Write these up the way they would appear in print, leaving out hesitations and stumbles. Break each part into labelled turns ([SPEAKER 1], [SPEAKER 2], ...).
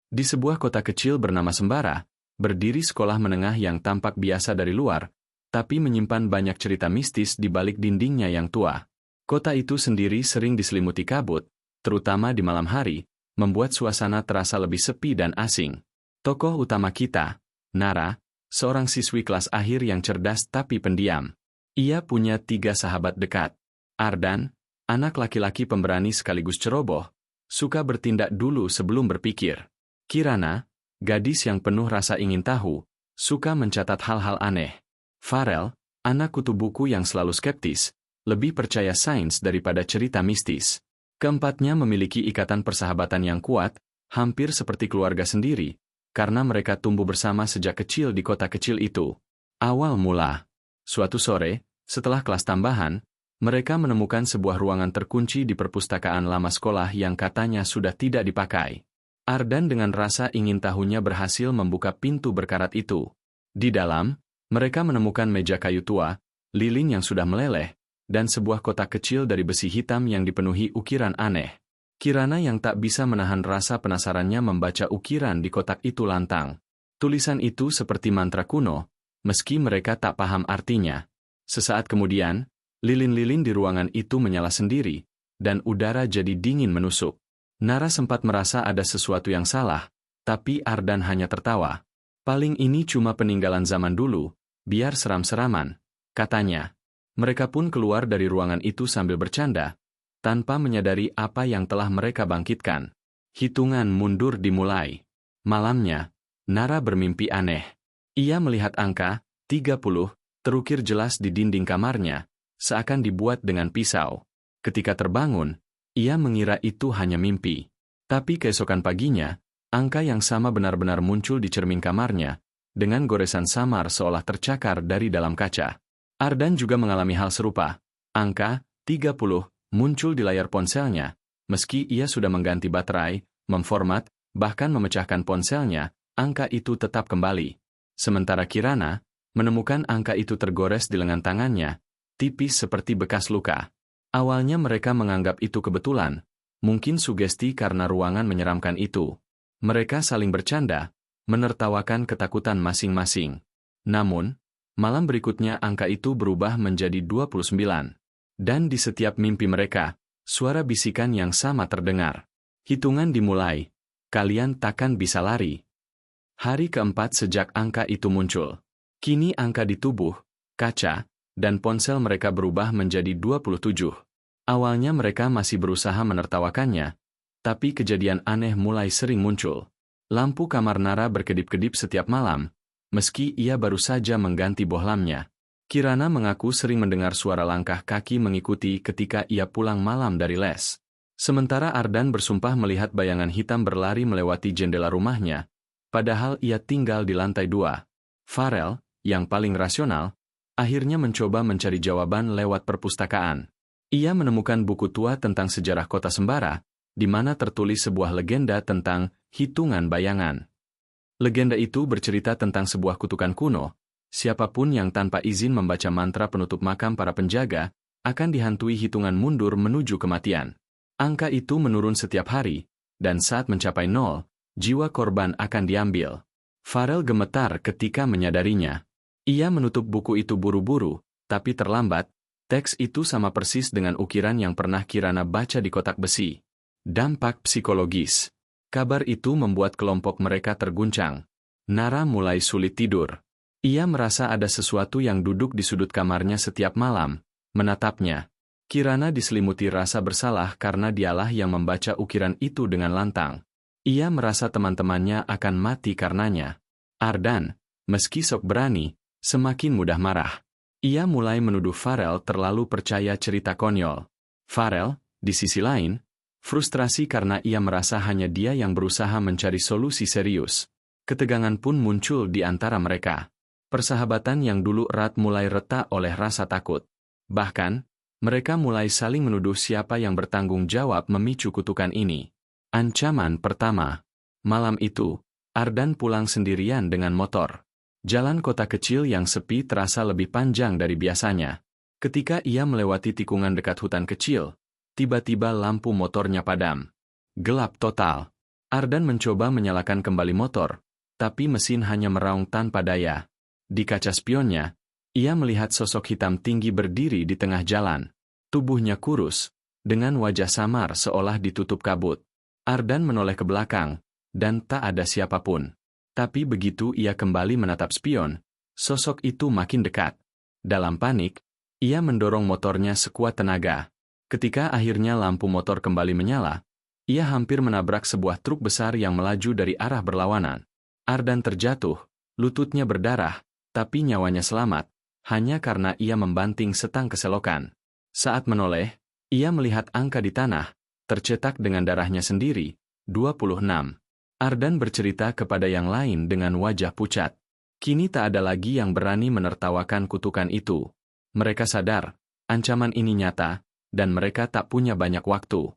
[SPEAKER 1] Di sebuah kota kecil bernama Sembara, berdiri sekolah menengah yang tampak biasa dari luar, tapi menyimpan banyak cerita mistis di balik dindingnya yang tua. Kota itu sendiri sering diselimuti kabut, terutama di malam hari, membuat suasana terasa lebih sepi dan asing. Tokoh utama kita, Nara, seorang siswi kelas akhir yang cerdas tapi pendiam. Ia punya 3 sahabat dekat. Ardan, anak laki-laki pemberani sekaligus ceroboh, suka bertindak dulu sebelum berpikir. Kirana, gadis yang penuh rasa ingin tahu, suka mencatat hal-hal aneh. Farel, anak kutu buku yang selalu skeptis, lebih percaya sains daripada cerita mistis. Keempatnya memiliki ikatan persahabatan yang kuat, hampir seperti keluarga sendiri, karena mereka tumbuh bersama sejak kecil di kota kecil itu. Awal mula. Suatu sore, setelah kelas tambahan, mereka menemukan sebuah ruangan terkunci di perpustakaan lama sekolah yang katanya sudah tidak dipakai. Ardan dengan rasa ingin tahunya berhasil membuka pintu berkarat itu. Di dalam, mereka menemukan meja kayu tua, lilin yang sudah meleleh, dan sebuah kotak kecil dari besi hitam yang dipenuhi ukiran aneh. Kirana yang tak bisa menahan rasa penasarannya membaca ukiran di kotak itu lantang. Tulisan itu seperti mantra kuno, meski mereka tak paham artinya. Sesaat kemudian, lilin-lilin di ruangan itu menyala sendiri, dan udara jadi dingin menusuk. Nara sempat merasa ada sesuatu yang salah, tapi Ardan hanya tertawa. Paling ini cuma peninggalan zaman dulu, biar seram-seraman, katanya. Mereka pun keluar dari ruangan itu sambil bercanda, tanpa menyadari apa yang telah mereka bangkitkan. Hitungan mundur dimulai. Malamnya, Nara bermimpi aneh. Ia melihat angka 30 terukir jelas di dinding kamarnya, seakan dibuat dengan pisau. Ketika terbangun, ia mengira itu hanya mimpi. Tapi keesokan paginya, angka yang sama benar-benar muncul di cermin kamarnya, dengan goresan samar seolah tercakar dari dalam kaca. Ardan juga mengalami hal serupa. Angka 30 muncul di layar ponselnya, meski ia sudah mengganti baterai, memformat, bahkan memecahkan ponselnya, angka itu tetap kembali. Sementara Kirana menemukan angka itu tergores di lengan tangannya, tipis seperti bekas luka. Awalnya mereka menganggap itu kebetulan, mungkin sugesti karena ruangan menyeramkan itu. Mereka saling bercanda, menertawakan ketakutan masing-masing. Namun, malam berikutnya angka itu berubah menjadi 29. Dan di setiap mimpi mereka, suara bisikan yang sama terdengar. Hitungan dimulai. Kalian takkan bisa lari. Hari keempat sejak angka itu muncul. Kini angka di tubuh, kaca, dan ponsel mereka berubah menjadi 27. Awalnya mereka masih berusaha menertawakannya, tapi kejadian aneh mulai sering muncul. Lampu kamar Nara berkedip-kedip setiap malam, meski ia baru saja mengganti bohlamnya. Kirana mengaku sering mendengar suara langkah kaki mengikuti ketika ia pulang malam dari les. Sementara Ardan bersumpah melihat bayangan hitam berlari melewati jendela rumahnya, padahal ia tinggal di lantai 2. Farel, yang paling rasional, akhirnya mencoba mencari jawaban lewat perpustakaan. Ia menemukan buku tua tentang sejarah kota Sembara, di mana tertulis sebuah legenda tentang hitungan bayangan. Legenda itu bercerita tentang sebuah kutukan kuno, siapapun yang tanpa izin membaca mantra penutup makam para penjaga, akan dihantui hitungan mundur menuju kematian. Angka itu menurun setiap hari, dan saat mencapai 0, jiwa korban akan diambil. Farel gemetar ketika menyadarinya. Ia menutup buku itu buru-buru, tapi terlambat. Teks itu sama persis dengan ukiran yang pernah Kirana baca di kotak besi. Dampak psikologis. Kabar itu membuat kelompok mereka terguncang. Nara mulai sulit tidur. Ia merasa ada sesuatu yang duduk di sudut kamarnya setiap malam, menatapnya. Kirana diselimuti rasa bersalah karena dialah yang membaca ukiran itu dengan lantang. Ia merasa teman-temannya akan mati karenanya. Ardan, meski sok berani, semakin mudah marah. Ia mulai menuduh Farel terlalu percaya cerita konyol. Farel, di sisi lain, frustrasi karena ia merasa hanya dia yang berusaha mencari solusi serius. Ketegangan pun muncul di antara mereka. Persahabatan yang dulu erat mulai retak oleh rasa takut. Bahkan, mereka mulai saling menuduh siapa yang bertanggung jawab memicu kutukan ini. Ancaman pertama. Malam itu, Ardan pulang sendirian dengan motor. Jalan kota kecil yang sepi terasa lebih panjang dari biasanya. Ketika ia melewati tikungan dekat hutan kecil, tiba-tiba lampu motornya padam. Gelap total. Ardan mencoba menyalakan kembali motor, tapi mesin hanya meraung tanpa daya. Di kaca spionnya, ia melihat sosok hitam tinggi berdiri di tengah jalan. Tubuhnya kurus, dengan wajah samar seolah ditutup kabut. Ardan menoleh ke belakang, dan tak ada siapapun. Tapi begitu ia kembali menatap spion, sosok itu makin dekat. Dalam panik, ia mendorong motornya sekuat tenaga. Ketika akhirnya lampu motor kembali menyala, ia hampir menabrak sebuah truk besar yang melaju dari arah berlawanan. Ardan terjatuh, lututnya berdarah, tapi nyawanya selamat, hanya karena ia membanting setang keselokan. Saat menoleh, ia melihat angka di tanah, tercetak dengan darahnya sendiri, 26. Ardan bercerita kepada yang lain dengan wajah pucat. Kini tak ada lagi yang berani menertawakan kutukan itu. Mereka sadar, ancaman ini nyata, dan mereka tak punya banyak waktu.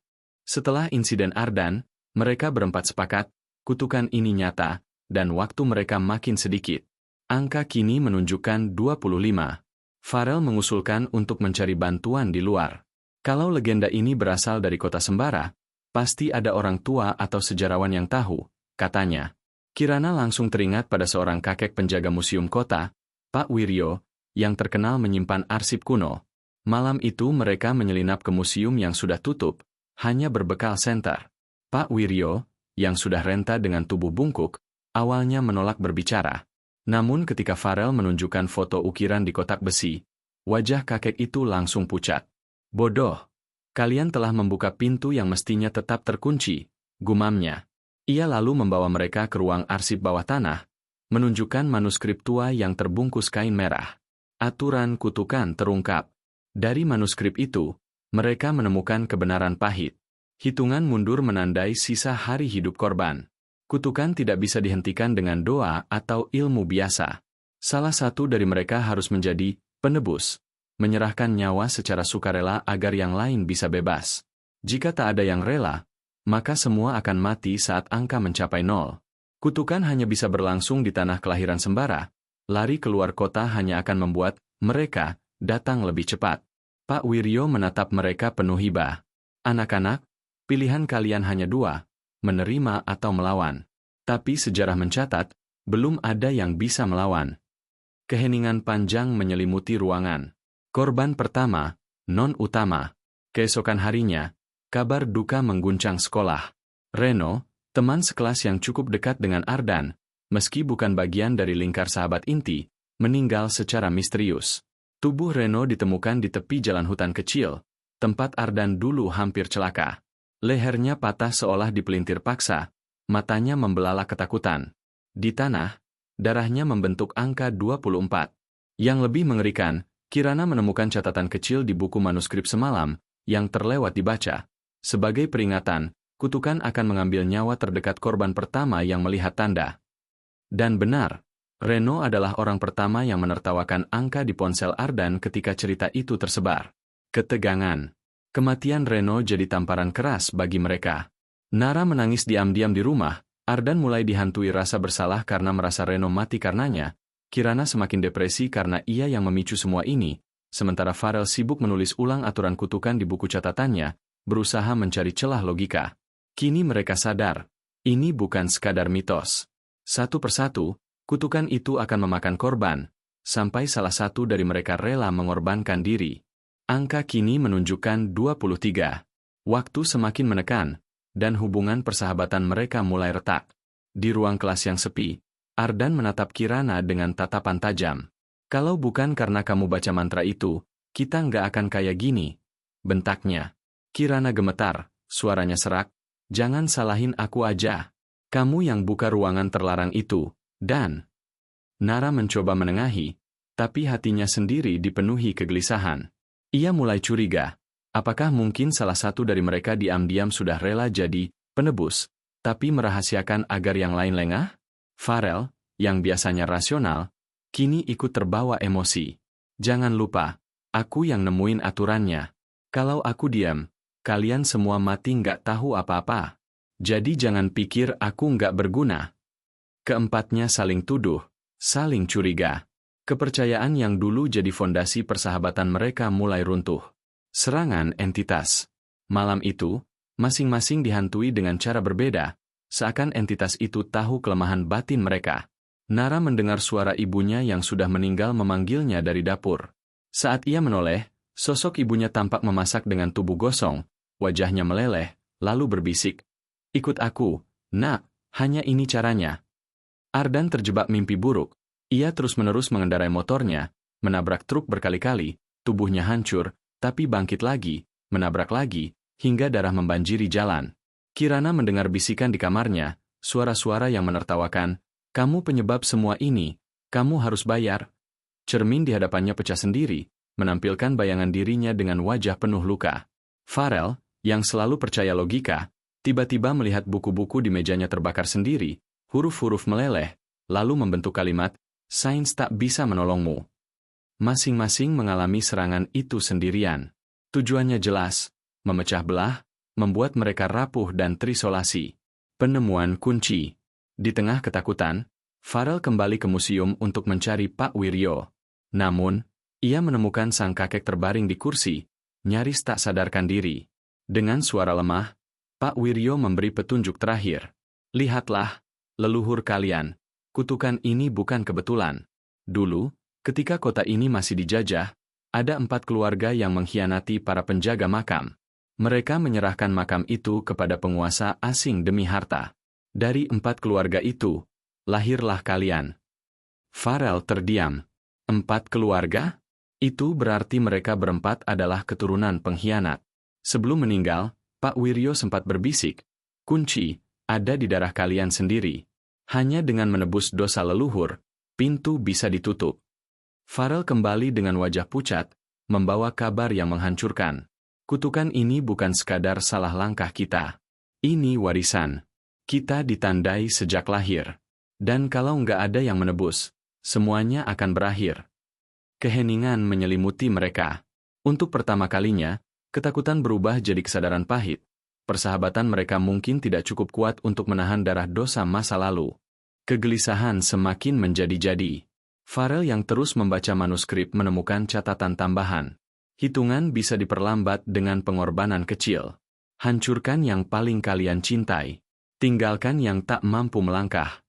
[SPEAKER 1] Setelah insiden Ardan, mereka berempat sepakat, kutukan ini nyata, dan waktu mereka makin sedikit. Angka kini menunjukkan 25. Farel mengusulkan untuk mencari bantuan di luar. Kalau legenda ini berasal dari kota Sembara, pasti ada orang tua atau sejarawan yang tahu, katanya. Kirana langsung teringat pada seorang kakek penjaga museum kota, Pak Wiryo, yang terkenal menyimpan arsip kuno. Malam itu mereka menyelinap ke museum yang sudah tutup, hanya berbekal senter. Pak Wiryo, yang sudah renta dengan tubuh bungkuk, awalnya menolak berbicara. Namun ketika Farel menunjukkan foto ukiran di kotak besi, wajah kakek itu langsung pucat. Bodoh! Kalian telah membuka pintu yang mestinya tetap terkunci, gumamnya. Ia lalu membawa mereka ke ruang arsip bawah tanah, menunjukkan manuskrip tua yang terbungkus kain merah. Aturan kutukan terungkap. Dari manuskrip itu, mereka menemukan kebenaran pahit. Hitungan mundur menandai sisa hari hidup korban. Kutukan tidak bisa dihentikan dengan doa atau ilmu biasa. Salah satu dari mereka harus menjadi penebus, menyerahkan nyawa secara sukarela agar yang lain bisa bebas. Jika tak ada yang rela, maka semua akan mati saat angka mencapai 0. Kutukan hanya bisa berlangsung di tanah kelahiran Sembara. Lari keluar kota hanya akan membuat mereka datang lebih cepat. Pak Wiryo menatap mereka penuh hibah. Anak-anak, pilihan kalian hanya 2, menerima atau melawan. Tapi sejarah mencatat, belum ada yang bisa melawan. Keheningan panjang menyelimuti ruangan. Korban pertama, non utama. Keesokan harinya, kabar duka mengguncang sekolah. Reno, teman sekelas yang cukup dekat dengan Ardan, meski bukan bagian dari lingkar sahabat inti, meninggal secara misterius. Tubuh Reno ditemukan di tepi jalan hutan kecil, tempat Ardan dulu hampir celaka. Lehernya patah seolah dipelintir paksa, matanya membelalak ketakutan. Di tanah, darahnya membentuk angka 24. Yang lebih mengerikan, Kirana menemukan catatan kecil di buku manuskrip semalam, yang terlewat dibaca. Sebagai peringatan, kutukan akan mengambil nyawa terdekat korban pertama yang melihat tanda. Dan benar, Reno adalah orang pertama yang menertawakan angka di ponsel Ardan ketika cerita itu tersebar. Ketegangan. Kematian Reno jadi tamparan keras bagi mereka. Nara menangis diam-diam di rumah, Ardan mulai dihantui rasa bersalah karena merasa Reno mati karenanya, Kirana semakin depresi karena ia yang memicu semua ini, sementara Farel sibuk menulis ulang aturan kutukan di buku catatannya, berusaha mencari celah logika. Kini mereka sadar, ini bukan sekadar mitos. Satu persatu, kutukan itu akan memakan korban, sampai salah satu dari mereka rela mengorbankan diri. Angka kini menunjukkan 23. Waktu semakin menekan, dan hubungan persahabatan mereka mulai retak. Di ruang kelas yang sepi, Ardan menatap Kirana dengan tatapan tajam. Kalau bukan karena kamu baca mantra itu, kita nggak akan kayak gini, bentaknya. Kirana gemetar, suaranya serak, jangan salahin aku aja. Kamu yang buka ruangan terlarang itu, dan... Nara mencoba menengahi, tapi hatinya sendiri dipenuhi kegelisahan. Ia mulai curiga, apakah mungkin salah satu dari mereka diam-diam sudah rela jadi penebus, tapi merahasiakan agar yang lain lengah? Farel, yang biasanya rasional, kini ikut terbawa emosi. Jangan lupa, aku yang nemuin aturannya. Kalau aku diam, kalian semua mati nggak tahu apa-apa. Jadi jangan pikir aku nggak berguna. Keempatnya saling tuduh, saling curiga. Kepercayaan yang dulu jadi fondasi persahabatan mereka mulai runtuh. Serangan entitas. Malam itu, masing-masing dihantui dengan cara berbeda, seakan entitas itu tahu kelemahan batin mereka. Nara mendengar suara ibunya yang sudah meninggal memanggilnya dari dapur. Saat ia menoleh, sosok ibunya tampak memasak dengan tubuh gosong, wajahnya meleleh, lalu berbisik, "Ikut aku, Nak, hanya ini caranya." Ardan terjebak mimpi buruk. Ia terus-menerus mengendarai motornya, menabrak truk berkali-kali, tubuhnya hancur, tapi bangkit lagi, menabrak lagi, hingga darah membanjiri jalan. Kirana mendengar bisikan di kamarnya, suara-suara yang menertawakan, "Kamu penyebab semua ini, kamu harus bayar." Cermin di hadapannya pecah sendiri, menampilkan bayangan dirinya dengan wajah penuh luka. Farel, yang selalu percaya logika, tiba-tiba melihat buku-buku di mejanya terbakar sendiri, huruf-huruf meleleh, lalu membentuk kalimat, "Sains tak bisa menolongmu." Masing-masing mengalami serangan itu sendirian. Tujuannya jelas, memecah belah, membuat mereka rapuh dan terisolasi. Penemuan kunci. Di tengah ketakutan, Farel kembali ke museum untuk mencari Pak Wiryo. Namun, ia menemukan sang kakek terbaring di kursi, nyaris tak sadarkan diri. Dengan suara lemah, Pak Wiryo memberi petunjuk terakhir. "Lihatlah, leluhur kalian, kutukan ini bukan kebetulan. Dulu, ketika kota ini masih dijajah, ada 4 keluarga yang mengkhianati para penjaga makam. Mereka menyerahkan makam itu kepada penguasa asing demi harta. Dari 4 keluarga itu, lahirlah kalian." Farel terdiam. 4 keluarga? Itu berarti mereka berempat adalah keturunan pengkhianat. Sebelum meninggal, Pak Wiryo sempat berbisik, "Kunci ada di darah kalian sendiri. Hanya dengan menebus dosa leluhur, pintu bisa ditutup." Farel kembali dengan wajah pucat, membawa kabar yang menghancurkan. "Kutukan ini bukan sekadar salah langkah kita. Ini warisan. Kita ditandai sejak lahir. Dan kalau nggak ada yang menebus, semuanya akan berakhir." Keheningan menyelimuti mereka. Untuk pertama kalinya, ketakutan berubah jadi kesadaran pahit. Persahabatan mereka mungkin tidak cukup kuat untuk menahan darah dosa masa lalu. Kegelisahan semakin menjadi-jadi. Farel yang terus membaca manuskrip menemukan catatan tambahan. Hitungan bisa diperlambat dengan pengorbanan kecil. Hancurkan yang paling kalian cintai. Tinggalkan yang tak mampu melangkah.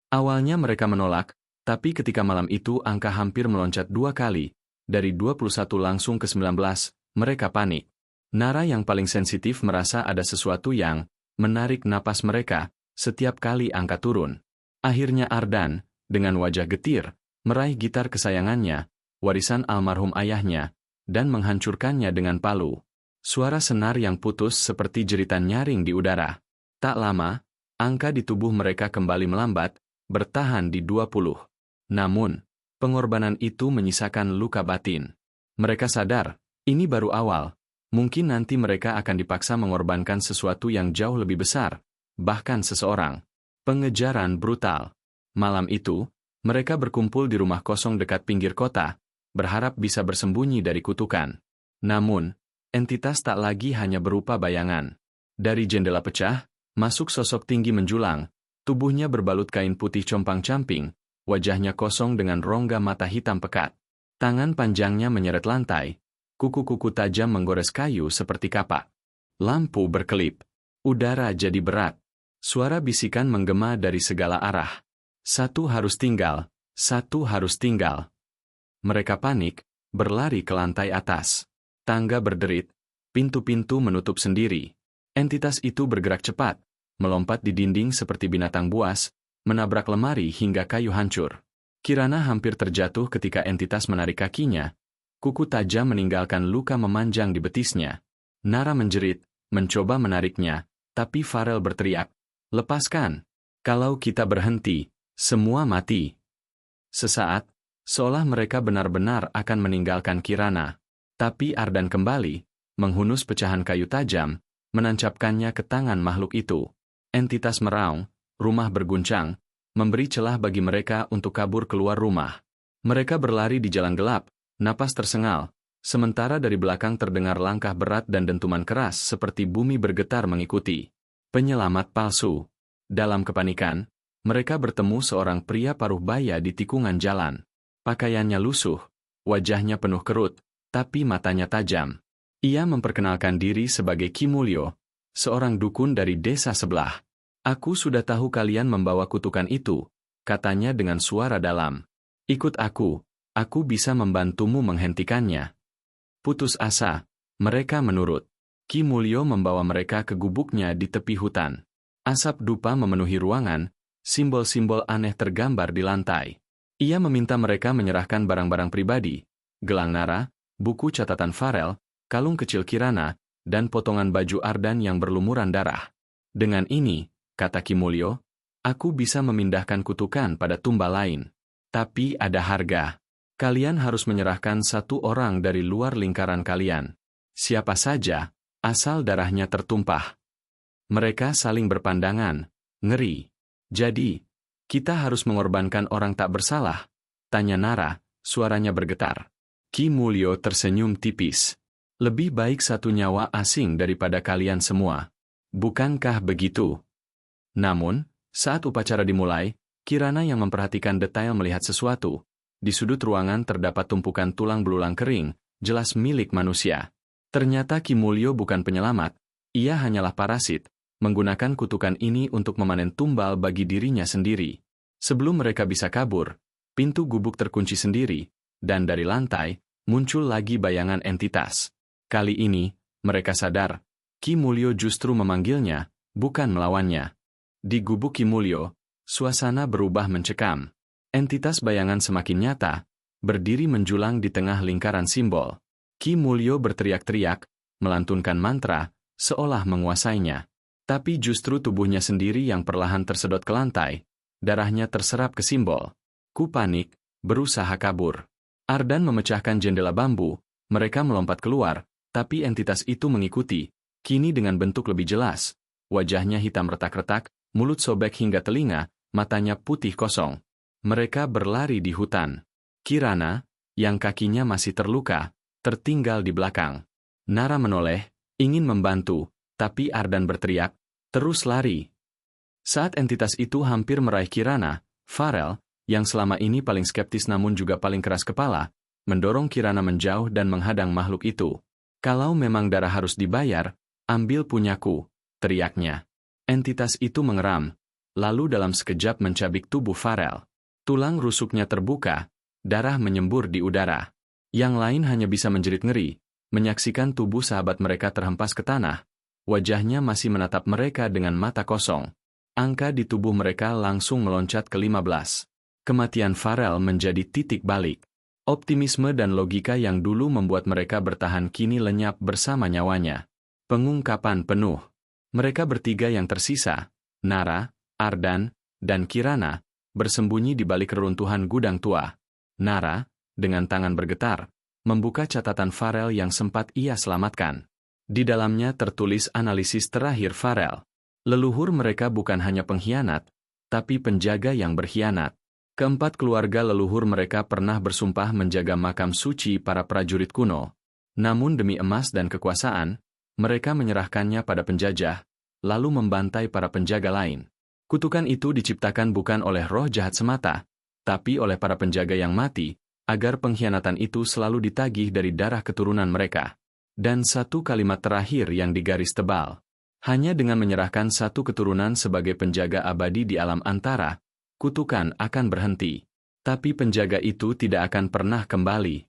[SPEAKER 1] Awalnya mereka menolak, tapi ketika malam itu angka hampir meloncat 2 kali, dari 21 langsung ke 19, mereka panik. Nara yang paling sensitif merasa ada sesuatu yang menarik napas mereka setiap kali angka turun. Akhirnya Ardan, dengan wajah getir, meraih gitar kesayangannya, warisan almarhum ayahnya, dan menghancurkannya dengan palu. Suara senar yang putus seperti jeritan nyaring di udara. Tak lama, angka di tubuh mereka kembali melambat, bertahan di 20. Namun, pengorbanan itu menyisakan luka batin. Mereka sadar, ini baru awal. Mungkin nanti mereka akan dipaksa mengorbankan sesuatu yang jauh lebih besar, bahkan seseorang. Pengejaran brutal. Malam itu, mereka berkumpul di rumah kosong dekat pinggir kota, berharap bisa bersembunyi dari kutukan. Namun, entitas tak lagi hanya berupa bayangan. Dari jendela pecah, masuk sosok tinggi menjulang, tubuhnya berbalut kain putih compang-camping, wajahnya kosong dengan rongga mata hitam pekat. Tangan panjangnya menyeret lantai, kuku-kuku tajam menggores kayu seperti kapak. Lampu berkelip. Udara jadi berat. Suara bisikan menggema dari segala arah. "Satu harus tinggal, satu harus tinggal." Mereka panik, berlari ke lantai atas. Tangga berderit, pintu-pintu menutup sendiri. Entitas itu bergerak cepat, melompat di dinding seperti binatang buas, menabrak lemari hingga kayu hancur. Kirana hampir terjatuh ketika entitas menarik kakinya. Kuku tajam meninggalkan luka memanjang di betisnya. Nara menjerit, mencoba menariknya, tapi Farel berteriak, "Lepaskan! Kalau kita berhenti, semua mati." Sesaat, seolah mereka benar-benar akan meninggalkan Kirana. Tapi Ardan kembali, menghunus pecahan kayu tajam, menancapkannya ke tangan makhluk itu. Entitas meraung, rumah berguncang, memberi celah bagi mereka untuk kabur keluar rumah. Mereka berlari di jalan gelap, napas tersengal, sementara dari belakang terdengar langkah berat dan dentuman keras seperti bumi bergetar mengikuti. Penyelamat palsu. Dalam kepanikan, mereka bertemu seorang pria paruh baya di tikungan jalan. Pakaiannya lusuh, wajahnya penuh kerut, tapi matanya tajam. Ia memperkenalkan diri sebagai Ki Mulyo, seorang dukun dari desa sebelah. Aku sudah tahu kalian membawa kutukan itu, katanya dengan suara dalam. Ikut aku bisa membantumu menghentikannya. Putus asa, mereka menurut. Ki Mulyo membawa mereka ke gubuknya di tepi hutan. Asap dupa memenuhi ruangan, simbol-simbol aneh tergambar di lantai. Ia meminta mereka menyerahkan barang-barang pribadi, gelang Nara, buku catatan Farel, kalung kecil Kirana, dan potongan baju Ardan yang berlumuran darah. Dengan ini, kata Ki Mulyo, aku bisa memindahkan kutukan pada tumbal lain. Tapi ada harga. Kalian harus menyerahkan satu orang dari luar lingkaran kalian. Siapa saja, asal darahnya tertumpah. Mereka saling berpandangan, ngeri. Jadi, kita harus mengorbankan orang tak bersalah? Tanya Nara, suaranya bergetar. Ki Mulyo tersenyum tipis. Lebih baik satu nyawa asing daripada kalian semua. Bukankah begitu? Namun, saat upacara dimulai, Kirana yang memperhatikan detail melihat sesuatu. Di sudut ruangan terdapat tumpukan tulang belulang kering, jelas milik manusia. Ternyata Ki Mulyo bukan penyelamat, ia hanyalah parasit, menggunakan kutukan ini untuk memanen tumbal bagi dirinya sendiri. Sebelum mereka bisa kabur, pintu gubuk terkunci sendiri, dan dari lantai, muncul lagi bayangan entitas. Kali ini, mereka sadar, Ki Mulyo justru memanggilnya, bukan melawannya. Di gubuk Ki Mulyo, suasana berubah mencekam. Entitas bayangan semakin nyata, berdiri menjulang di tengah lingkaran simbol. Ki Mulyo berteriak-teriak, melantunkan mantra, seolah menguasainya. Tapi justru tubuhnya sendiri yang perlahan tersedot ke lantai, darahnya terserap ke simbol. Ku panik, berusaha kabur. Ardan memecahkan jendela bambu, mereka melompat keluar, tapi entitas itu mengikuti, kini dengan bentuk lebih jelas. Wajahnya hitam retak-retak, mulut sobek hingga telinga, matanya putih kosong. Mereka berlari di hutan. Kirana, yang kakinya masih terluka, tertinggal di belakang. Nara menoleh, ingin membantu, tapi Ardan berteriak, terus lari. Saat entitas itu hampir meraih Kirana, Farel, yang selama ini paling skeptis namun juga paling keras kepala, mendorong Kirana menjauh dan menghadang makhluk itu. Kalau memang darah harus dibayar, ambil punyaku, teriaknya. Entitas itu mengeram, lalu dalam sekejap mencabik tubuh Farel. Tulang rusuknya terbuka, darah menyembur di udara. Yang lain hanya bisa menjerit ngeri, menyaksikan tubuh sahabat mereka terhempas ke tanah. Wajahnya masih menatap mereka dengan mata kosong. Angka di tubuh mereka langsung meloncat ke 15. Kematian Farel menjadi titik balik. Optimisme dan logika yang dulu membuat mereka bertahan kini lenyap bersama nyawanya. Pengungkapan penuh. Mereka bertiga yang tersisa, Nara, Ardan, dan Kirana, bersembunyi di balik reruntuhan gudang tua. Nara, dengan tangan bergetar, membuka catatan Farel yang sempat ia selamatkan. Di dalamnya tertulis analisis terakhir Farel. Leluhur mereka bukan hanya pengkhianat, tapi penjaga yang berkhianat. Keempat keluarga leluhur mereka pernah bersumpah menjaga makam suci para prajurit kuno. Namun demi emas dan kekuasaan, mereka menyerahkannya pada penjajah, lalu membantai para penjaga lain. Kutukan itu diciptakan bukan oleh roh jahat semata, tapi oleh para penjaga yang mati, agar pengkhianatan itu selalu ditagih dari darah keturunan mereka. Dan satu kalimat terakhir yang digaris tebal. Hanya dengan menyerahkan satu keturunan sebagai penjaga abadi di alam antara, kutukan akan berhenti. Tapi penjaga itu tidak akan pernah kembali.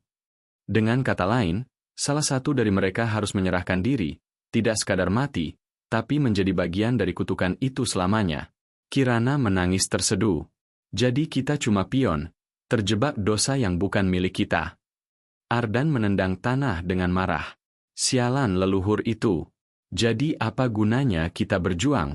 [SPEAKER 1] Dengan kata lain, salah satu dari mereka harus menyerahkan diri, tidak sekadar mati, tapi menjadi bagian dari kutukan itu selamanya. Kirana menangis terseduh. Jadi kita cuma pion, terjebak dosa yang bukan milik kita. Ardan menendang tanah dengan marah. Sialan leluhur itu. Jadi apa gunanya kita berjuang?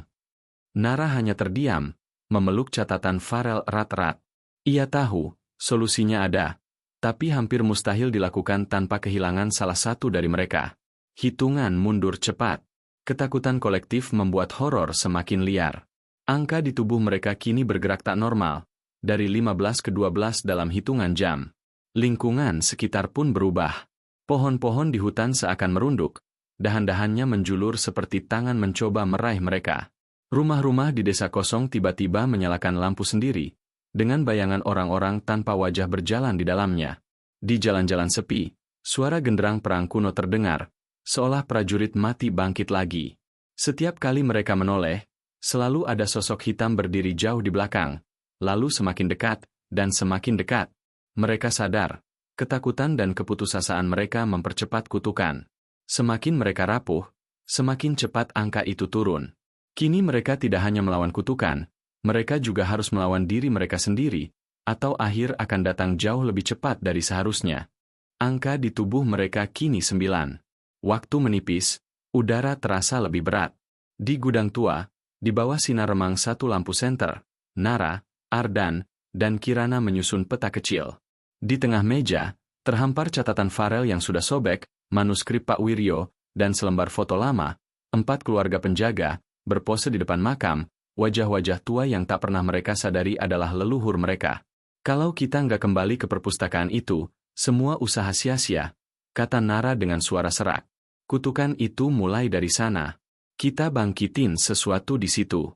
[SPEAKER 1] Nara hanya terdiam, memeluk catatan Farel erat-erat. Ia tahu, solusinya ada. Tapi hampir mustahil dilakukan tanpa kehilangan salah satu dari mereka. Hitungan mundur cepat. Ketakutan kolektif membuat horor semakin liar. Angka di tubuh mereka kini bergerak tak normal, dari 15 ke 12 dalam hitungan jam. Lingkungan sekitar pun berubah. Pohon-pohon di hutan seakan merunduk, dahan-dahannya menjulur seperti tangan mencoba meraih mereka. Rumah-rumah di desa kosong tiba-tiba menyalakan lampu sendiri, dengan bayangan orang-orang tanpa wajah berjalan di dalamnya. Di jalan-jalan sepi, suara genderang perang kuno terdengar, seolah prajurit mati bangkit lagi. Setiap kali mereka menoleh, Selalu ada sosok hitam berdiri jauh di belakang, lalu semakin dekat, dan semakin dekat. Mereka sadar, ketakutan dan keputusasaan mereka mempercepat kutukan. Semakin mereka rapuh, semakin cepat angka itu turun. Kini mereka tidak hanya melawan kutukan, mereka juga harus melawan diri mereka sendiri, atau akhir akan datang jauh lebih cepat dari seharusnya. Angka di tubuh mereka kini 9. Waktu menipis, udara terasa lebih berat. Di gudang tua, di bawah sinar remang satu lampu senter, Nara, Ardan, dan Kirana menyusun peta kecil. Di tengah meja, terhampar catatan Farel yang sudah sobek, manuskrip Pak Wiryo, dan selembar foto lama. 4 keluarga penjaga, berpose di depan makam, wajah-wajah tua yang tak pernah mereka sadari adalah leluhur mereka. Kalau kita nggak kembali ke perpustakaan itu, semua usaha sia-sia, kata Nara dengan suara serak. Kutukan itu mulai dari sana. Kita bangkitin sesuatu di situ.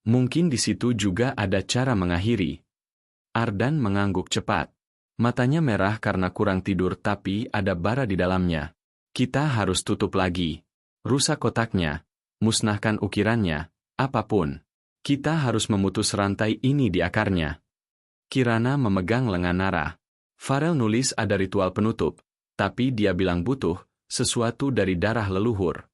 [SPEAKER 1] Mungkin di situ juga ada cara mengakhiri. Ardan mengangguk cepat. Matanya merah karena kurang tidur tapi ada bara di dalamnya. Kita harus tutup lagi. Rusak kotaknya. Musnahkan ukirannya. Apapun. Kita harus memutus rantai ini di akarnya. Kirana memegang lengan Nara. Farel nulis ada ritual penutup, tapi dia bilang butuh sesuatu dari darah leluhur.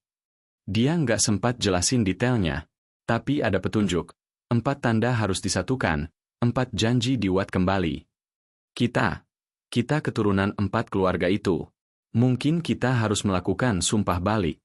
[SPEAKER 1] Dia nggak sempat jelasin detailnya, tapi ada petunjuk. 4 tanda harus disatukan, 4 janji dibuat kembali. Kita keturunan 4 keluarga itu. Mungkin kita harus melakukan sumpah balik.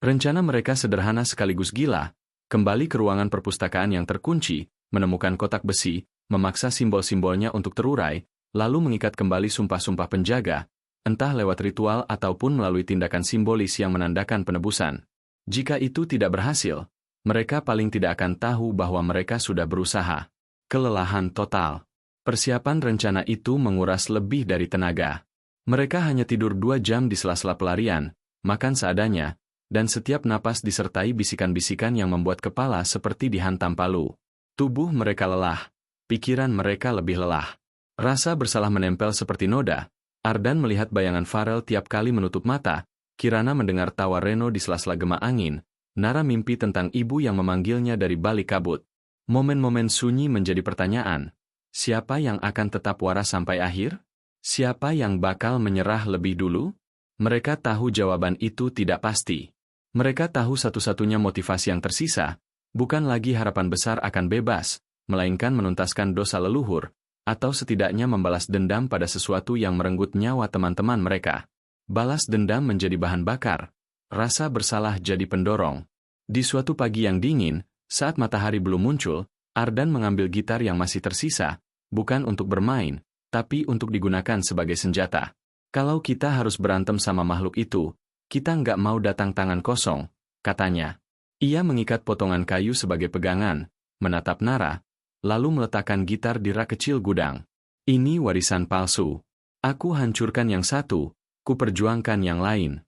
[SPEAKER 1] Rencana mereka sederhana sekaligus gila, kembali ke ruangan perpustakaan yang terkunci, menemukan kotak besi, memaksa simbol-simbolnya untuk terurai, lalu mengikat kembali sumpah-sumpah penjaga, entah lewat ritual ataupun melalui tindakan simbolis yang menandakan penebusan. Jika itu tidak berhasil, mereka paling tidak akan tahu bahwa mereka sudah berusaha. Kelelahan total. Persiapan rencana itu menguras lebih dari tenaga. Mereka hanya tidur 2 jam di sela-sela pelarian, makan seadanya, dan setiap napas disertai bisikan-bisikan yang membuat kepala seperti dihantam palu. Tubuh mereka lelah. Pikiran mereka lebih lelah. Rasa bersalah menempel seperti noda. Ardan melihat bayangan Farel tiap kali menutup mata. Kirana mendengar tawa Reno di sela-sela gema angin. Nara mimpi tentang ibu yang memanggilnya dari balik kabut. Momen-momen sunyi menjadi pertanyaan. Siapa yang akan tetap waras sampai akhir? Siapa yang bakal menyerah lebih dulu? Mereka tahu jawaban itu tidak pasti. Mereka tahu satu-satunya motivasi yang tersisa, bukan lagi harapan besar akan bebas, melainkan menuntaskan dosa leluhur, atau setidaknya membalas dendam pada sesuatu yang merenggut nyawa teman-teman mereka. Balas dendam menjadi bahan bakar, rasa bersalah jadi pendorong. Di suatu pagi yang dingin, saat matahari belum muncul, Ardan mengambil gitar yang masih tersisa, bukan untuk bermain, tapi untuk digunakan sebagai senjata. Kalau kita harus berantem sama makhluk itu, kita nggak mau datang tangan kosong, katanya. Ia mengikat potongan kayu sebagai pegangan, menatap Nara, lalu meletakkan gitar di rak kecil gudang. Ini warisan palsu. Aku hancurkan yang satu, ku perjuangkan yang lain.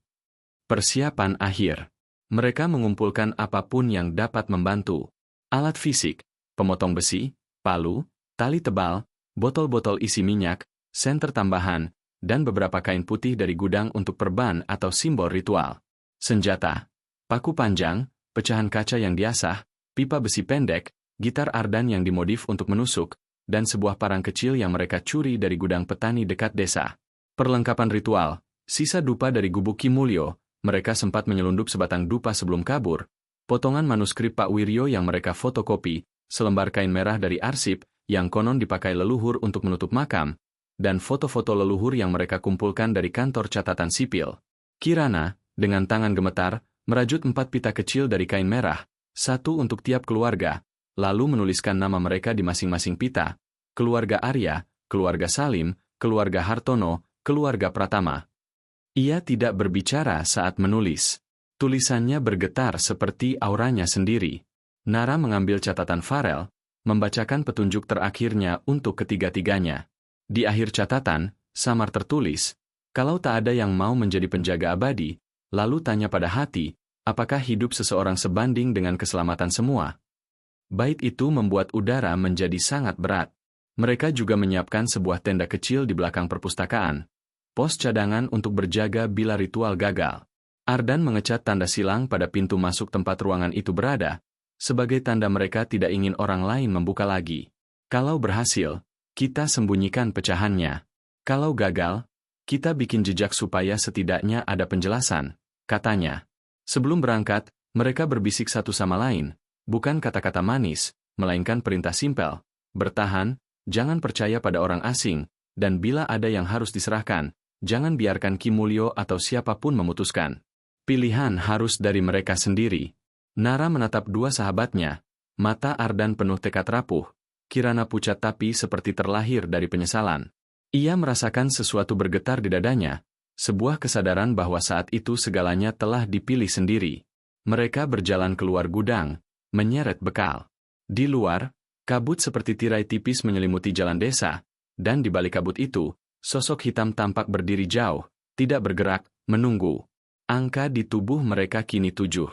[SPEAKER 1] Persiapan akhir. Mereka mengumpulkan apapun yang dapat membantu. Alat fisik, pemotong besi, palu, tali tebal, botol-botol isi minyak, senter tambahan, dan beberapa kain putih dari gudang untuk perban atau simbol ritual. Senjata, paku panjang, pecahan kaca yang diasah, pipa besi pendek, gitar Ardan yang dimodif untuk menusuk, dan sebuah parang kecil yang mereka curi dari gudang petani dekat desa. Perlengkapan ritual, sisa dupa dari gubuk Ki Mulyo, mereka sempat menyelundup sebatang dupa sebelum kabur, potongan manuskrip Pak Wiryo yang mereka fotokopi, selembar kain merah dari arsip, yang konon dipakai leluhur untuk menutup makam, dan foto-foto leluhur yang mereka kumpulkan dari kantor catatan sipil. Kirana, dengan tangan gemetar, merajut 4 pita kecil dari kain merah, 1 untuk tiap keluarga, lalu menuliskan nama mereka di masing-masing pita, keluarga Arya, keluarga Salim, keluarga Hartono, keluarga Pratama. Ia tidak berbicara saat menulis. Tulisannya bergetar seperti auranya sendiri. Nara mengambil catatan Farel, membacakan petunjuk terakhirnya untuk ketiga-tiganya. Di akhir catatan, samar tertulis, kalau tak ada yang mau menjadi penjaga abadi, lalu tanya pada hati, apakah hidup seseorang sebanding dengan keselamatan semua? Bait itu membuat udara menjadi sangat berat. Mereka juga menyiapkan sebuah tenda kecil di belakang perpustakaan, pos cadangan untuk berjaga bila ritual gagal. Ardan mengecat tanda silang pada pintu masuk tempat ruangan itu berada, sebagai tanda mereka tidak ingin orang lain membuka lagi. Kalau berhasil, kita sembunyikan pecahannya. Kalau gagal, kita bikin jejak supaya setidaknya ada penjelasan, katanya. Sebelum berangkat, mereka berbisik satu sama lain, bukan kata-kata manis, melainkan perintah simpel. Bertahan, jangan percaya pada orang asing, dan bila ada yang harus diserahkan, jangan biarkan Ki Mulyo atau siapapun memutuskan. Pilihan harus dari mereka sendiri. Nara menatap dua sahabatnya, mata Ardan penuh tekad rapuh, Kirana pucat tapi seperti terlahir dari penyesalan. Ia merasakan sesuatu bergetar di dadanya, sebuah kesadaran bahwa saat itu segalanya telah dipilih sendiri. Mereka berjalan keluar gudang, menyeret bekal. Di luar, kabut seperti tirai tipis menyelimuti jalan desa, dan di balik kabut itu, sosok hitam tampak berdiri jauh, tidak bergerak, menunggu. Angka di tubuh mereka kini 7.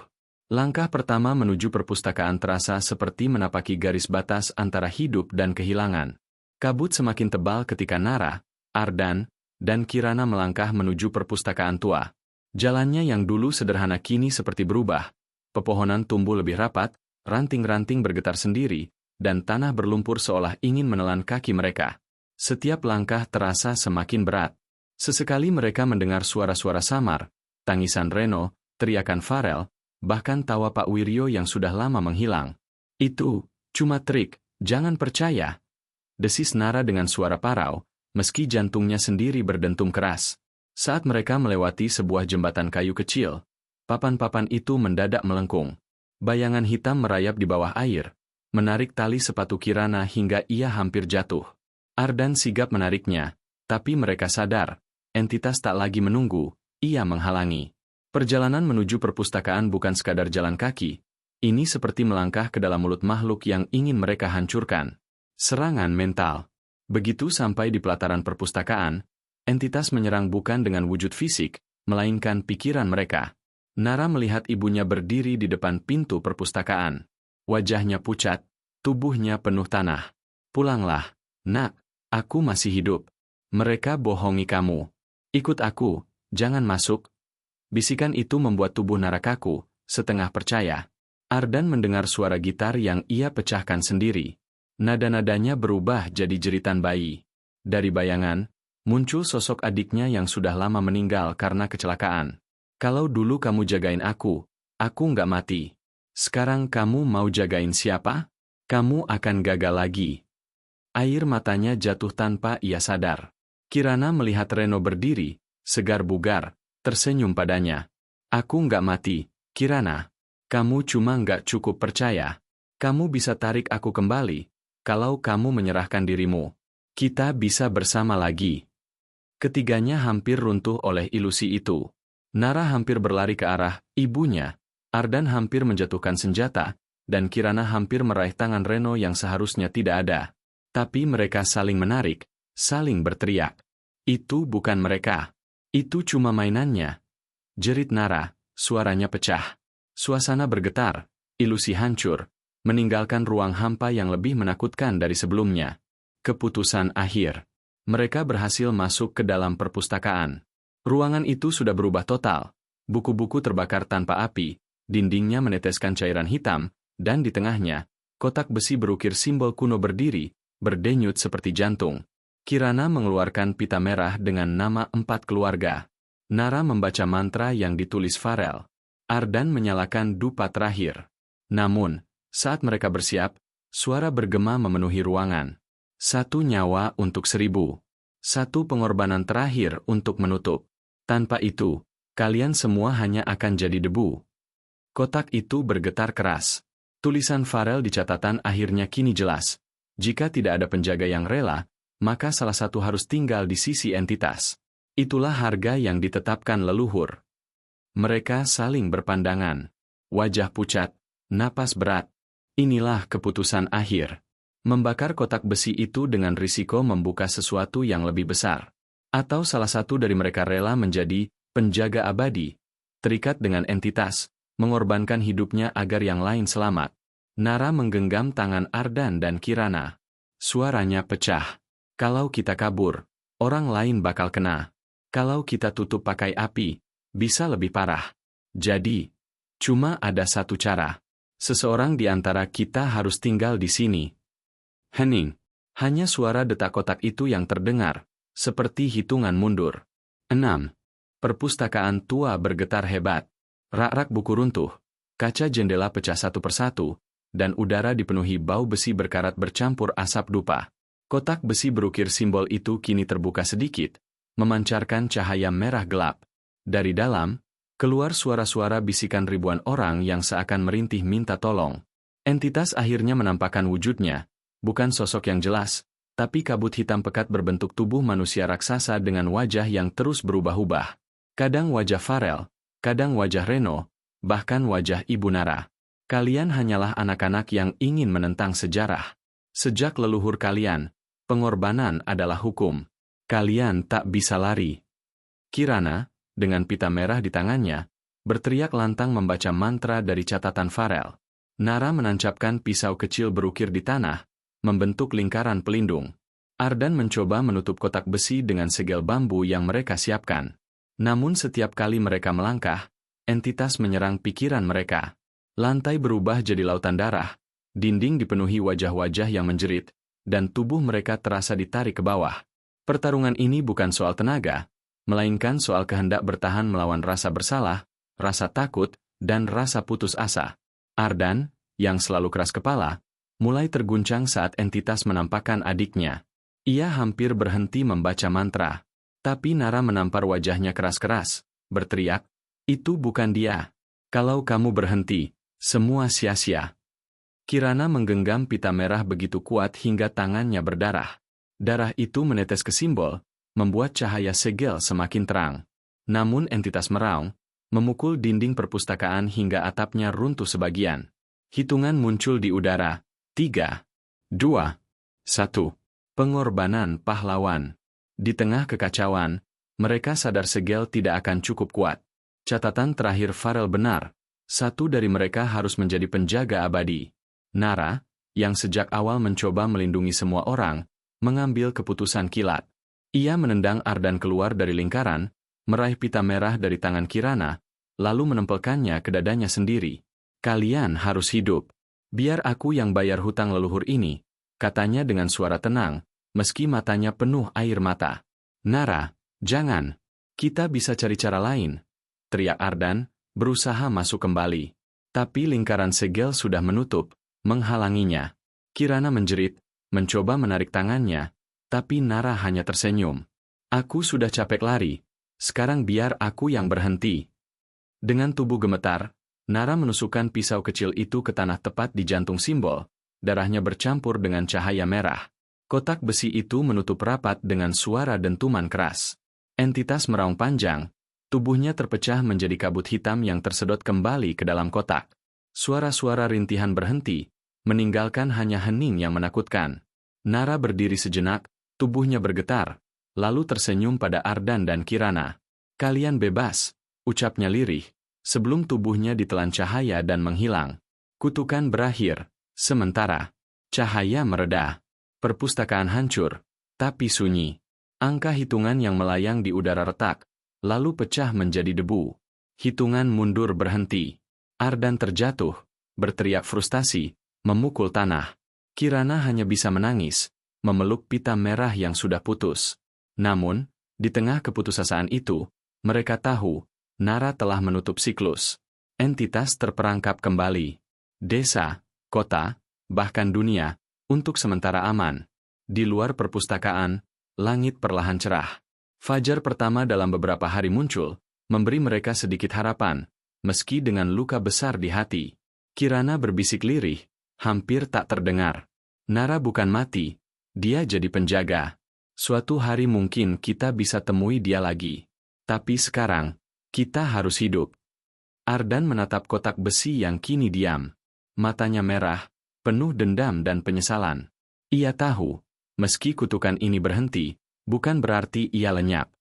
[SPEAKER 1] Langkah pertama menuju perpustakaan terasa seperti menapaki garis batas antara hidup dan kehilangan. Kabut semakin tebal ketika Nara, Ardan, dan Kirana melangkah menuju perpustakaan tua. Jalannya yang dulu sederhana kini seperti berubah. Pepohonan tumbuh lebih rapat, ranting-ranting bergetar sendiri, dan tanah berlumpur seolah ingin menelan kaki mereka. Setiap langkah terasa semakin berat. Sesekali mereka mendengar suara-suara samar, tangisan Reno, teriakan Farel, bahkan tawa Pak Wiryo yang sudah lama menghilang. Itu cuma trik, jangan percaya. Desis Nara dengan suara parau, meski jantungnya sendiri berdentum keras. Saat mereka melewati sebuah jembatan kayu kecil, papan-papan itu mendadak melengkung. Bayangan hitam merayap di bawah air, menarik tali sepatu Kirana hingga ia hampir jatuh. Ardan sigap menariknya, tapi mereka sadar, entitas tak lagi menunggu, ia menghalangi. Perjalanan menuju perpustakaan bukan sekadar jalan kaki, ini seperti melangkah ke dalam mulut makhluk yang ingin mereka hancurkan. Serangan mental. Begitu sampai di pelataran perpustakaan, entitas menyerang bukan dengan wujud fisik, melainkan pikiran mereka. Nara melihat ibunya berdiri di depan pintu perpustakaan. Wajahnya pucat, tubuhnya penuh tanah. Pulanglah, nak, aku masih hidup. Mereka bohongi kamu. Ikut aku, jangan masuk. Bisikan itu membuat tubuh Nara kaku, setengah percaya. Ardan mendengar suara gitar yang ia pecahkan sendiri. Nada-nadanya berubah jadi jeritan bayi. Dari bayangan, muncul sosok adiknya yang sudah lama meninggal karena kecelakaan. Kalau dulu kamu jagain aku nggak mati. Sekarang kamu mau jagain siapa? Kamu akan gagal lagi. Air matanya jatuh tanpa ia sadar. Kirana melihat Reno berdiri, segar bugar, tersenyum padanya. Aku nggak mati, Kirana. Kamu cuma nggak cukup percaya. Kamu bisa tarik aku kembali, kalau kamu menyerahkan dirimu. Kita bisa bersama lagi. Ketiganya hampir runtuh oleh ilusi itu. Nara hampir berlari ke arah ibunya, Ardan hampir menjatuhkan senjata, dan Kirana hampir meraih tangan Reno yang seharusnya tidak ada. Tapi mereka saling menarik, saling berteriak. Itu bukan mereka. Itu cuma mainannya. Jerit Nara, suaranya pecah. Suasana bergetar, ilusi hancur, meninggalkan ruang hampa yang lebih menakutkan dari sebelumnya. Keputusan akhir. Mereka berhasil masuk ke dalam perpustakaan. Ruangan itu sudah berubah total. Buku-buku terbakar tanpa api, dindingnya meneteskan cairan hitam, dan di tengahnya, kotak besi berukir simbol kuno berdiri, berdenyut seperti jantung. Kirana mengeluarkan pita merah dengan nama 4 keluarga. Nara membaca mantra yang ditulis Farel. Ardan menyalakan dupa terakhir. Namun, saat mereka bersiap, suara bergema memenuhi ruangan. 1 nyawa untuk 1000. 1 pengorbanan terakhir untuk menutup. Tanpa itu, kalian semua hanya akan jadi debu. Kotak itu bergetar keras. Tulisan Farel di catatan akhirnya kini jelas. Jika tidak ada penjaga yang rela, maka salah satu harus tinggal di sisi entitas. Itulah harga yang ditetapkan leluhur. Mereka saling berpandangan. Wajah pucat, napas berat. Inilah keputusan akhir. Membakar kotak besi itu dengan risiko membuka sesuatu yang lebih besar. Atau salah satu dari mereka rela menjadi penjaga abadi, terikat dengan entitas, mengorbankan hidupnya agar yang lain selamat. Nara menggenggam tangan Ardan dan Kirana. Suaranya pecah. Kalau kita kabur, orang lain bakal kena. Kalau kita tutup pakai api, bisa lebih parah. Jadi, cuma ada satu cara. Seseorang di antara kita harus tinggal di sini. Hening. Hanya suara detak kotak itu yang terdengar, seperti hitungan mundur. 6. Perpustakaan tua bergetar hebat. Rak-rak buku runtuh, kaca jendela pecah satu persatu, dan udara dipenuhi bau besi berkarat bercampur asap dupa. Kotak besi berukir simbol itu kini terbuka sedikit, memancarkan cahaya merah gelap. Dari dalam, keluar suara-suara bisikan ribuan orang yang seakan merintih minta tolong. Entitas akhirnya menampakkan wujudnya, bukan sosok yang jelas, tapi kabut hitam pekat berbentuk tubuh manusia raksasa dengan wajah yang terus berubah-ubah. Kadang wajah Farel, kadang wajah Reno, bahkan wajah Ibu Nara. Kalian hanyalah anak-anak yang ingin menentang sejarah. Sejak leluhur kalian, pengorbanan adalah hukum. Kalian tak bisa lari. Kirana, dengan pita merah di tangannya, berteriak lantang membaca mantra dari catatan Farel. Nara menancapkan pisau kecil berukir di tanah, membentuk lingkaran pelindung. Ardan mencoba menutup kotak besi dengan segel bambu yang mereka siapkan. Namun setiap kali mereka melangkah, entitas menyerang pikiran mereka. Lantai berubah jadi lautan darah, dinding dipenuhi wajah-wajah yang menjerit, dan tubuh mereka terasa ditarik ke bawah. Pertarungan ini bukan soal tenaga, melainkan soal kehendak bertahan melawan rasa bersalah, rasa takut, dan rasa putus asa. Ardan, yang selalu keras kepala, mulai terguncang saat entitas menampakkan adiknya. Ia hampir berhenti membaca mantra, tapi Nara menampar wajahnya keras-keras, berteriak, "Itu bukan dia. Kalau kamu berhenti, semua sia-sia." Kirana menggenggam pita merah begitu kuat hingga tangannya berdarah. Darah itu menetes ke simbol, membuat cahaya segel semakin terang. Namun entitas meraung, memukul dinding perpustakaan hingga atapnya runtuh sebagian. Hitungan muncul di udara. 3, 2, 1. Pengorbanan pahlawan. Di tengah kekacauan, mereka sadar segel tidak akan cukup kuat. Catatan terakhir Farel benar. Satu dari mereka harus menjadi penjaga abadi. Nara, yang sejak awal mencoba melindungi semua orang, mengambil keputusan kilat. Ia menendang Ardan keluar dari lingkaran, meraih pita merah dari tangan Kirana, lalu menempelkannya ke dadanya sendiri. "Kalian harus hidup. Biar aku yang bayar hutang leluhur ini," katanya dengan suara tenang, meski matanya penuh air mata. "Nara, jangan. Kita bisa cari cara lain," teriak Ardan, berusaha masuk kembali. Tapi lingkaran segel sudah menutup, menghalanginya. Kirana menjerit, mencoba menarik tangannya, tapi Nara hanya tersenyum. "Aku sudah capek lari, sekarang biar aku yang berhenti." Dengan tubuh gemetar, Nara menusukkan pisau kecil itu ke tanah tepat di jantung simbol, darahnya bercampur dengan cahaya merah. Kotak besi itu menutup rapat dengan suara dentuman keras. Entitas meraung panjang, tubuhnya terpecah menjadi kabut hitam yang tersedot kembali ke dalam kotak. Suara-suara rintihan berhenti, meninggalkan hanya hening yang menakutkan. Nara berdiri sejenak, tubuhnya bergetar, lalu tersenyum pada Ardan dan Kirana. "Kalian bebas," ucapnya lirih, sebelum tubuhnya ditelan cahaya dan menghilang. Kutukan berakhir, sementara cahaya mereda. Perpustakaan hancur, tapi sunyi. Angka hitungan yang melayang di udara retak, lalu pecah menjadi debu. Hitungan mundur berhenti. Ardan terjatuh, berteriak frustasi, memukul tanah. Kirana hanya bisa menangis, memeluk pita merah yang sudah putus. Namun, di tengah keputusasaan itu, mereka tahu, Nara telah menutup siklus. Entitas terperangkap kembali. Desa, kota, bahkan dunia, untuk sementara aman. Di luar perpustakaan, langit perlahan cerah. Fajar pertama dalam beberapa hari muncul, memberi mereka sedikit harapan, meski dengan luka besar di hati. Kirana berbisik lirih, hampir tak terdengar. "Nara bukan mati, dia jadi penjaga. Suatu hari mungkin kita bisa temui dia lagi. Tapi sekarang, kita harus hidup." Ardan menatap kotak besi yang kini diam. Matanya merah, penuh dendam dan penyesalan. Ia tahu, meski kutukan ini berhenti, bukan berarti ia lenyap.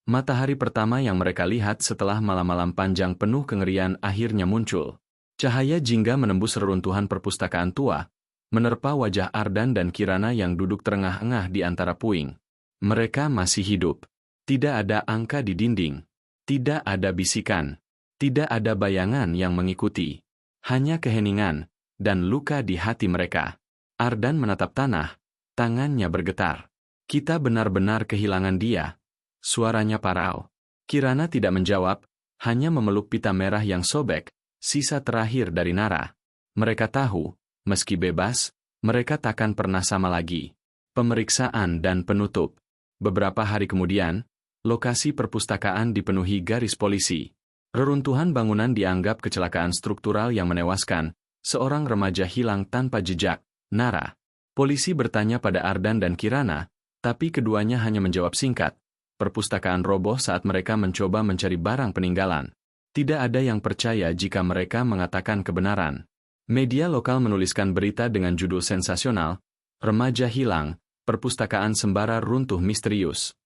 [SPEAKER 1] Matahari pertama yang mereka lihat setelah malam-malam panjang penuh kengerian akhirnya muncul. Cahaya jingga menembus reruntuhan perpustakaan tua, menerpa wajah Ardan dan Kirana yang duduk terengah-engah di antara puing. Mereka masih hidup. Tidak ada angka di dinding. Tidak ada bisikan. Tidak ada bayangan yang mengikuti. Hanya keheningan, dan luka di hati mereka. Ardan menatap tanah, tangannya bergetar. Kita benar-benar kehilangan dia. Suaranya parau. Kirana tidak menjawab, hanya memeluk pita merah yang sobek, sisa terakhir dari Nara. Mereka tahu, meski bebas, mereka takkan pernah sama lagi. Pemeriksaan dan penutup. Beberapa hari kemudian, lokasi perpustakaan dipenuhi garis polisi. Reruntuhan bangunan dianggap kecelakaan struktural yang menewaskan, seorang remaja hilang tanpa jejak, Nara. Polisi bertanya pada Ardan dan Kirana, tapi keduanya hanya menjawab singkat. Perpustakaan roboh saat mereka mencoba mencari barang peninggalan. Tidak ada yang percaya jika mereka mengatakan kebenaran. Media lokal menuliskan berita dengan judul sensasional, "Remaja hilang, perpustakaan sembara runtuh misterius."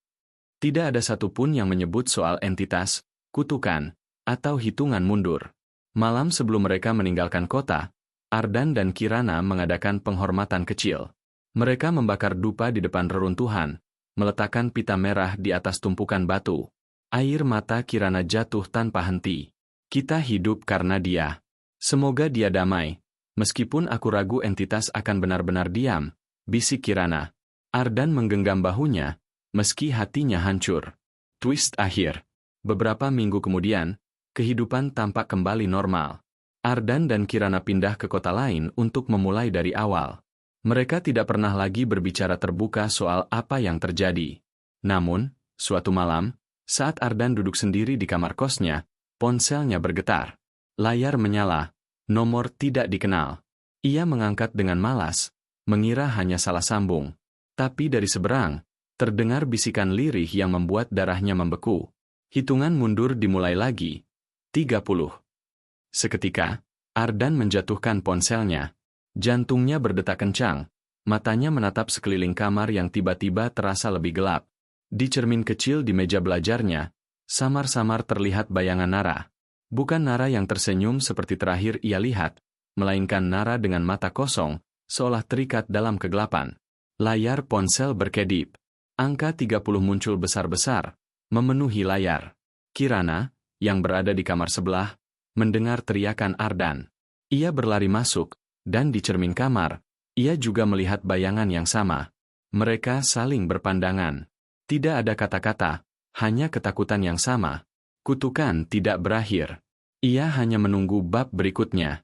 [SPEAKER 1] Tidak ada satupun yang menyebut soal entitas, kutukan, atau hitungan mundur. Malam sebelum mereka meninggalkan kota, Ardan dan Kirana mengadakan penghormatan kecil. Mereka membakar dupa di depan reruntuhan, meletakkan pita merah di atas tumpukan batu. Air mata Kirana jatuh tanpa henti. Kita hidup karena dia. Semoga dia damai. Meskipun aku ragu entitas akan benar-benar diam, bisik Kirana. Ardan menggenggam bahunya, meski hatinya hancur. Twist akhir. Beberapa minggu kemudian, kehidupan tampak kembali normal. Ardan dan Kirana pindah ke kota lain untuk memulai dari awal. Mereka tidak pernah lagi berbicara terbuka soal apa yang terjadi. Namun, suatu malam, saat Ardan duduk sendiri di kamar kosnya, ponselnya bergetar. Layar menyala, nomor tidak dikenal. Ia mengangkat dengan malas, mengira hanya salah sambung. Tapi dari seberang, terdengar bisikan lirih yang membuat darahnya membeku. Hitungan mundur dimulai lagi. 30. Seketika, Ardan menjatuhkan ponselnya. Jantungnya berdetak kencang. Matanya menatap sekeliling kamar yang tiba-tiba terasa lebih gelap. Di cermin kecil di meja belajarnya, samar-samar terlihat bayangan Nara. Bukan Nara yang tersenyum seperti terakhir ia lihat, melainkan Nara dengan mata kosong, seolah terikat dalam kegelapan. Layar ponsel berkedip. Angka 30 muncul besar-besar, memenuhi layar. Kirana, yang berada di kamar sebelah, mendengar teriakan Ardan. Ia berlari masuk, dan di cermin kamar, ia juga melihat bayangan yang sama. Mereka saling berpandangan. Tidak ada kata-kata, hanya ketakutan yang sama. Kutukan tidak berakhir. Ia hanya menunggu bab berikutnya.